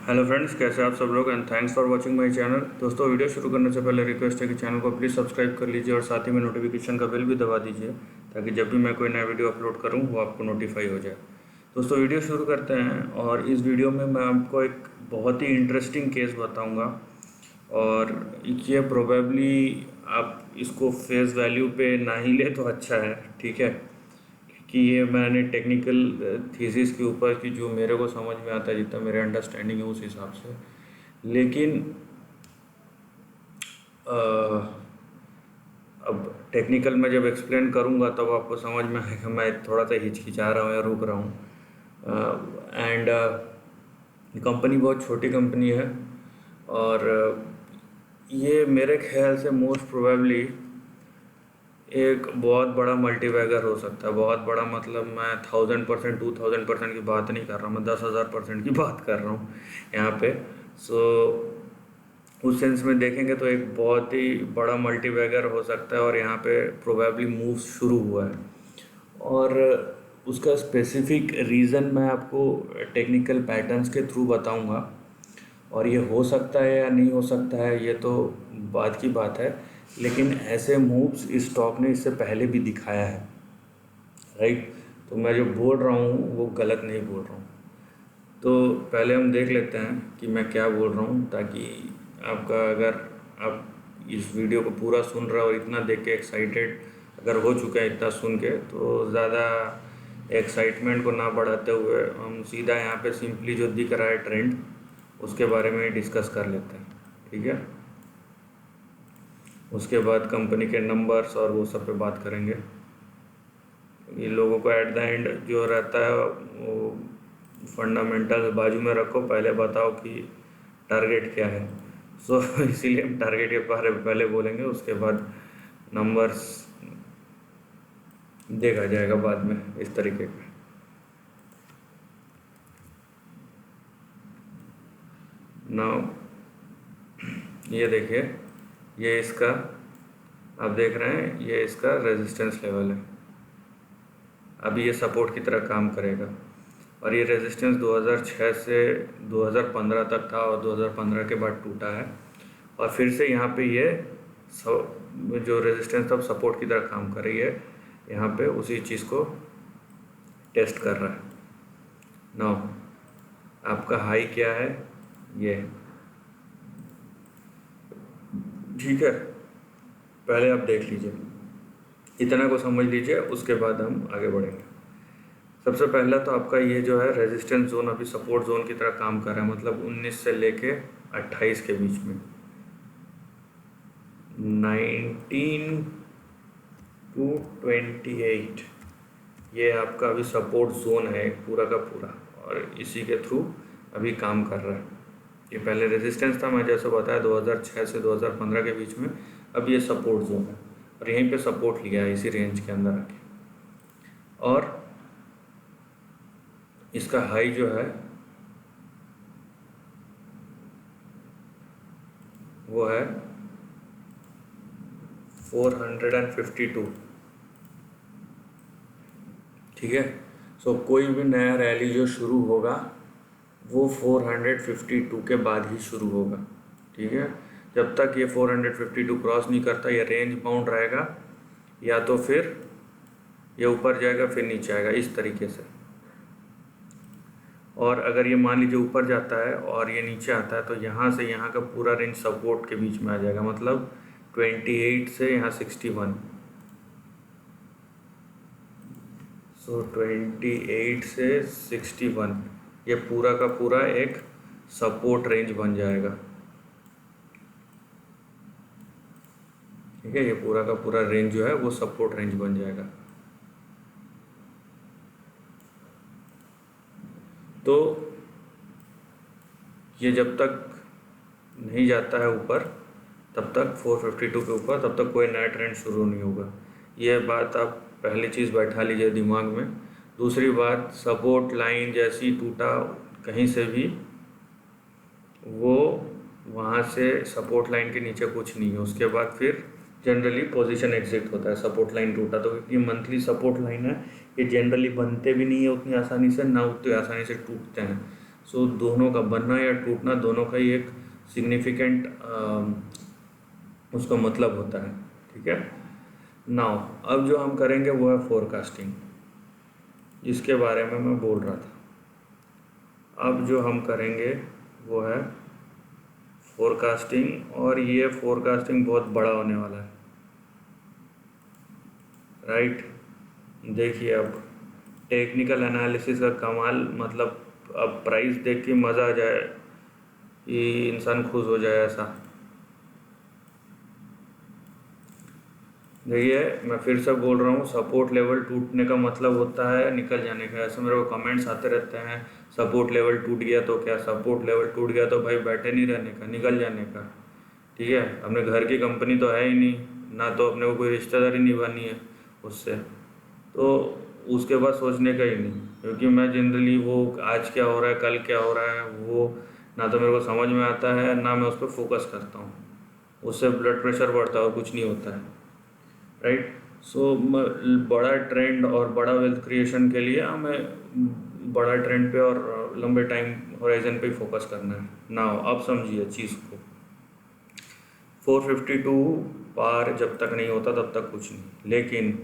Hello friends, कैसे आप सब लोग। And thanks for watching my channel. दोस्तों, वीडियो शुरू करने से पहले रिक्वेस्ट है कि चैनल को प्लीज़ सब्सक्राइब कर लीजिए और साथ ही में नोटिफिकेशन का बेल भी दबा दीजिए ताकि जब भी मैं कोई नया वीडियो अपलोड करूं वो आपको नोटिफाई हो जाए। दोस्तों, वीडियो शुरू करते हैं और इस वीडियो में मैं आपको एक बहुत ही इंटरेस्टिंग केस बताऊँगा और ये प्रोबेबली आप इसको फेस वैल्यू पे ना ही ले तो अच्छा है, ठीक है। कि ये मैंने टेक्निकल थीसिस के ऊपर की जो मेरे को समझ में आता है, जितना मेरे अंडरस्टैंडिंग है उस हिसाब से। लेकिन अब टेक्निकल में जब एक्सप्लेन करूँगा तब आपको समझ में आएगा। मैं थोड़ा सा हिचकिचा रहा हूँ या रुक रहा हूँ। एंड कंपनी बहुत छोटी कंपनी है और ये मेरे ख्याल से मोस्ट प्रोबेबली एक बहुत बड़ा मल्टीबैगर हो सकता है। बहुत बड़ा मतलब मैं 1000%, 2000% की बात नहीं कर रहा हूँ, मैं 10,000% की बात कर रहा हूँ यहाँ पे। सो उस सेंस में देखेंगे तो एक बहुत ही बड़ा मल्टीबैगर हो सकता है और यहाँ पे प्रोबेबली मूव शुरू हुआ है। और उसका स्पेसिफिक रीज़न मैं आपको टेक्निकल पैटर्न्स के थ्रू बताऊंगा और ये हो सकता है या नहीं हो सकता है ये तो बाद की बात है। लेकिन ऐसे मूव्स इस स्टॉक ने इससे पहले भी दिखाया है, राइट। तो मैं जो बोल रहा हूँ वो गलत नहीं बोल रहा हूँ। तो पहले हम देख लेते हैं कि मैं क्या बोल रहा हूँ, ताकि आपका, अगर आप इस वीडियो को पूरा सुन रहे हो और इतना देख के एक्साइटेड अगर हो चुके हैं इतना सुन के, तो ज़्यादा एक्साइटमेंट को ना बढ़ाते हुए हम सीधा यहाँ पे सिंपली जो दिख रहा है ट्रेंड उसके बारे में डिस्कस कर लेते हैं, ठीक है। उसके बाद कंपनी के नंबर्स और वो सब पे बात करेंगे। ये लोगों को एट द एंड जो रहता है वो फंडामेंटल बाजू में रखो, पहले बताओ कि टारगेट क्या है। सो इसीलिए हम टारगेट के बारे में पहले बोलेंगे, उसके बाद नंबर्स देखा जाएगा बाद में, इस तरीके का। नाउ ये देखिए, ये इसका, आप देख रहे हैं ये इसका रेजिस्टेंस लेवल है। अभी ये सपोर्ट की तरह काम करेगा और ये रेजिस्टेंस 2006 से 2015 तक था और 2015 के बाद टूटा है और फिर से यहाँ पे ये जो रेजिस्टेंस था सपोर्ट की तरह काम कर रही है। यहाँ पे उसी चीज़ को टेस्ट कर रहा है। नाउ आपका हाई क्या है, ये, ठीक है। पहले आप देख लीजिए, इतना को समझ लीजिए, उसके बाद हम आगे बढ़ेंगे। सबसे पहला तो आपका ये जो है रेजिस्टेंस जोन अभी सपोर्ट जोन की तरह काम कर रहा है, मतलब 19 से लेके 28 के बीच में, 19 to 28 ये आपका अभी सपोर्ट जोन है पूरा का पूरा और इसी के थ्रू अभी काम कर रहा है। ये पहले रेजिस्टेंस था, मैं जैसे बताया 2006 से 2015 के बीच में, अब ये सपोर्ट जोन है और यहीं पे सपोर्ट लिया है इसी रेंज के अंदर आके। और इसका हाई जो है वो है 452, ठीक है। सो कोई भी नया रैली जो शुरू होगा वो 452 के बाद ही शुरू होगा, ठीक है। जब तक ये 452 क्रॉस नहीं करता ये रेंज बाउंड रहेगा, या तो फिर ये ऊपर जाएगा फिर नीचे आएगा, इस तरीके से। और अगर ये मान लीजिए ऊपर जाता है और ये नीचे आता है तो यहाँ से यहाँ का पूरा रेंज सपोर्ट के बीच में आ जाएगा, मतलब 28 से यहाँ 61। सो 28 से 61 ये पूरा का पूरा एक सपोर्ट रेंज बन जाएगा, ठीक है। ये पूरा का पूरा रेंज जो है वो सपोर्ट रेंज बन जाएगा। तो ये जब तक नहीं जाता है ऊपर तब तक 452 के ऊपर, तब तक कोई नया ट्रेंड शुरू नहीं होगा। ये बात आप पहली चीज़ बैठा लीजिए दिमाग में। दूसरी बात, सपोर्ट लाइन जैसी टूटा कहीं से भी, वो वहाँ से सपोर्ट लाइन के नीचे कुछ नहीं है, उसके बाद फिर जनरली पोजीशन एग्जिट होता है। सपोर्ट लाइन टूटा तो, क्योंकि मंथली सपोर्ट लाइन है, ये जनरली बनते भी नहीं है उतनी आसानी से, ना उतनी आसानी से टूटते हैं। सो दोनों का बनना या टूटना दोनों का ही एक सिग्निफिकेंट उसका मतलब होता है, ठीक है। नाउ अब जो हम करेंगे वो है फोरकास्टिंग, जिसके बारे में मैं बोल रहा था। अब जो हम करेंगे वो है फोरकास्टिंग, और ये फोरकास्टिंग बहुत बड़ा होने वाला है, राइट। देखिए अब टेक्निकल एनालिसिस का कमाल, मतलब अब प्राइस देख के मज़ा आ जाए, ये इंसान खुश हो जाए ऐसा। देखिए मैं फिर से बोल रहा हूँ, सपोर्ट लेवल टूटने का मतलब होता है निकल जाने का। ऐसे मेरे को कमेंट्स आते रहते हैं, सपोर्ट लेवल टूट गया तो क्या, सपोर्ट लेवल टूट गया तो भाई बैठे नहीं रहने का, निकल जाने का, ठीक है। अपने घर की कंपनी तो है ही नहीं ना, तो अपने को कोई रिश्तेदारी निभानी है उससे, तो उसके बाद सोचने का ही नहीं। क्योंकि मैं जनरली वो आज क्या हो रहा है कल क्या हो रहा है वो ना तो मेरे को समझ में आता है, ना मैं उस पर फोकस करता हूँ। उससे ब्लड प्रेशर बढ़ता है और कुछ नहीं होता है, राइट। सो बड़ा ट्रेंड और बड़ा वेल्थ क्रिएशन के लिए हमें बड़ा ट्रेंड पे और लंबे टाइम होराइजन पे फोकस करना है ना। अब समझिए चीज़ को, 452 पार जब तक नहीं होता तब तक कुछ नहीं। लेकिन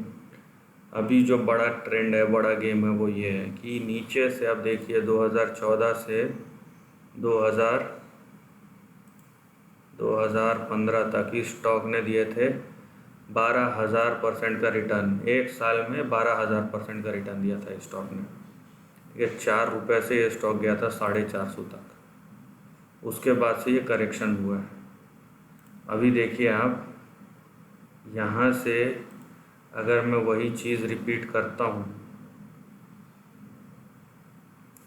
अभी जो बड़ा ट्रेंड है, बड़ा गेम है, वो ये है कि नीचे से आप देखिए 2014 से 2015 तक इस स्टॉक ने दिए थे 12,000% का रिटर्न। एक साल में 12,000% का रिटर्न दिया था इस स्टॉक ने, ठीक है। 4 रुपये से ये स्टॉक गया था 450 तक। उसके बाद से ये करेक्शन हुआ है। अभी देखिए आप, यहाँ से अगर मैं वही चीज़ रिपीट करता हूँ,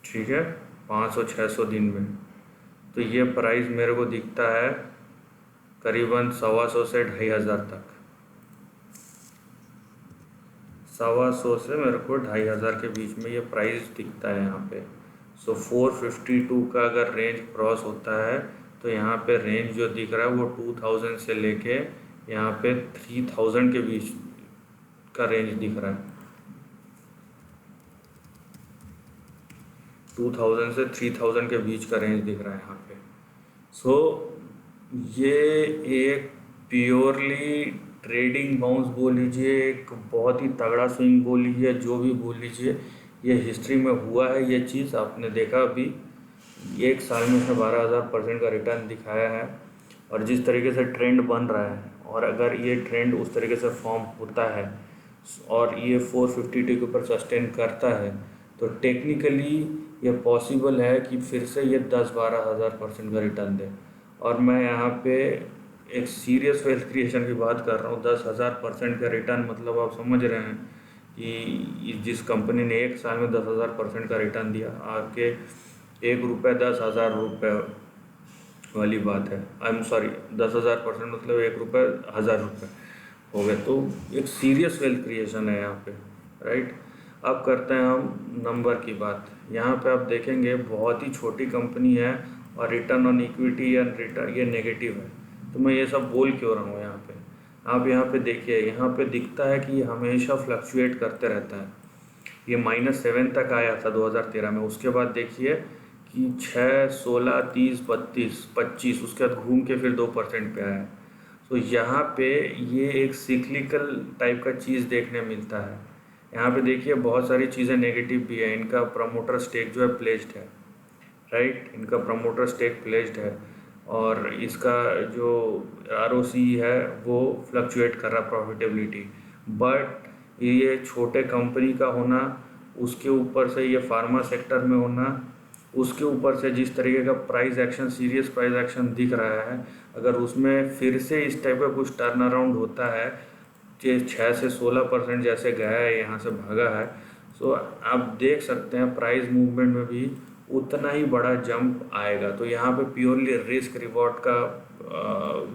ठीक है, 500-600 दिन में, तो ये प्राइस मेरे को दिखता है करीबन 125 से 2,500 तक। 125 से मेरे को 2,500 के बीच में ये प्राइस दिखता है यहाँ पे। सो 452 का अगर रेंज क्रॉस होता है तो यहाँ पे रेंज जो दिख रहा है वो 2,000 से लेके यहाँ पे 3,000 के बीच का रेंज दिख रहा है। 2,000 से 3,000 के बीच का रेंज दिख रहा है यहाँ पे। सो ये एक प्योरली ट्रेडिंग बाउंस बोल लीजिए, एक बहुत ही तगड़ा स्विंग बोल लीजिए, जो भी बोल लीजिए, ये हिस्ट्री में हुआ है। ये चीज़ आपने देखा अभी एक साल में उसने 12,000% का रिटर्न दिखाया है। और जिस तरीके से ट्रेंड बन रहा है, और अगर ये ट्रेंड उस तरीके से फॉर्म होता है और ये 452 के ऊपर सस्टेन करता है, तो टेक्निकली ये पॉसिबल है कि फिर से ये 10-12,000% का रिटर्न दे। और मैं यहाँ पे एक सीरियस वेल्थ क्रिएशन की बात कर रहा हूँ। 10,000% का रिटर्न मतलब आप समझ रहे हैं कि जिस कंपनी ने एक साल में 10,000% का रिटर्न दिया, आपके 1 रुपये 10,000 रुपये वाली बात है। आई एम सॉरी, 10,000% मतलब 1 रुपये 1,000 रुपये हो गए। तो एक सीरियस वेल्थ क्रिएशन है यहाँ पे, राइट। अब करते हैं हम नंबर की बात। यहाँ पे आप देखेंगे बहुत ही छोटी कंपनी है और रिटर्न ऑन इक्विटी या रिटर्न ये नेगेटिव है। तो मैं ये सब बोल क्यों रहा हूँ यहाँ पे, आप यहाँ पे देखिए, यहाँ पे दिखता है कि ये हमेशा फ्लक्चुएट करते रहता है। ये -7 तक आया था 2013 में, उसके बाद देखिए कि 6, 16, 30, 32, 25, उसके बाद घूम के फिर 2% पे आया। तो यहाँ पे ये एक सिक्लिकल टाइप का चीज़ देखने मिलता है। यहाँ पे देखिए बहुत सारी चीज़ें नेगेटिव भी है। इनका प्रमोटर स्टेक जो है प्लेस्ड है, राइट, इनका प्रमोटर स्टेक प्लेस्ड है, और इसका जो ROC है वो फ्लक्चुएट कर रहा प्रॉफिटेबिलिटी। बट ये छोटे कंपनी का होना, उसके ऊपर से ये फार्मा सेक्टर में होना, उसके ऊपर से जिस तरीके का price action, serious price action दिख रहा है, अगर उसमें फिर से इस टाइप का कुछ टर्न अराउंड होता है, 6 से 16% जैसे गया है, यहाँ से भागा है, सो आप देख सकते हैं प्राइस मूवमेंट में भी उतना ही बड़ा जंप आएगा। तो यहाँ पे प्योरली रिस्क रिवॉर्ड का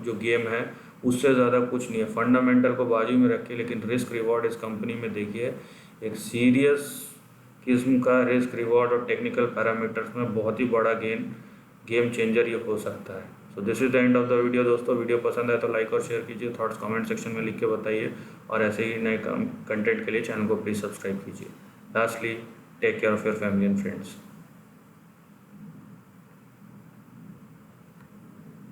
जो गेम है उससे ज़्यादा कुछ नहीं है। फंडामेंटल को बाजू में रखिए, लेकिन रिस्क रिवॉर्ड इस कंपनी में देखिए एक सीरियस किस्म का रिस्क रिवॉर्ड और टेक्निकल पैरामीटर्स में बहुत ही बड़ा गेम चेंजर ये हो सकता है। So this is the end of the video दोस्तों। वीडियो पसंद आए तो लाइक और शेयर कीजिए, थॉट्स कमेंट सेक्शन में लिख के बताइए, और ऐसे ही नए कंटेंट के लिए चैनल को प्लीज़ सब्सक्राइब कीजिए। Lastly, take care of your family and friends.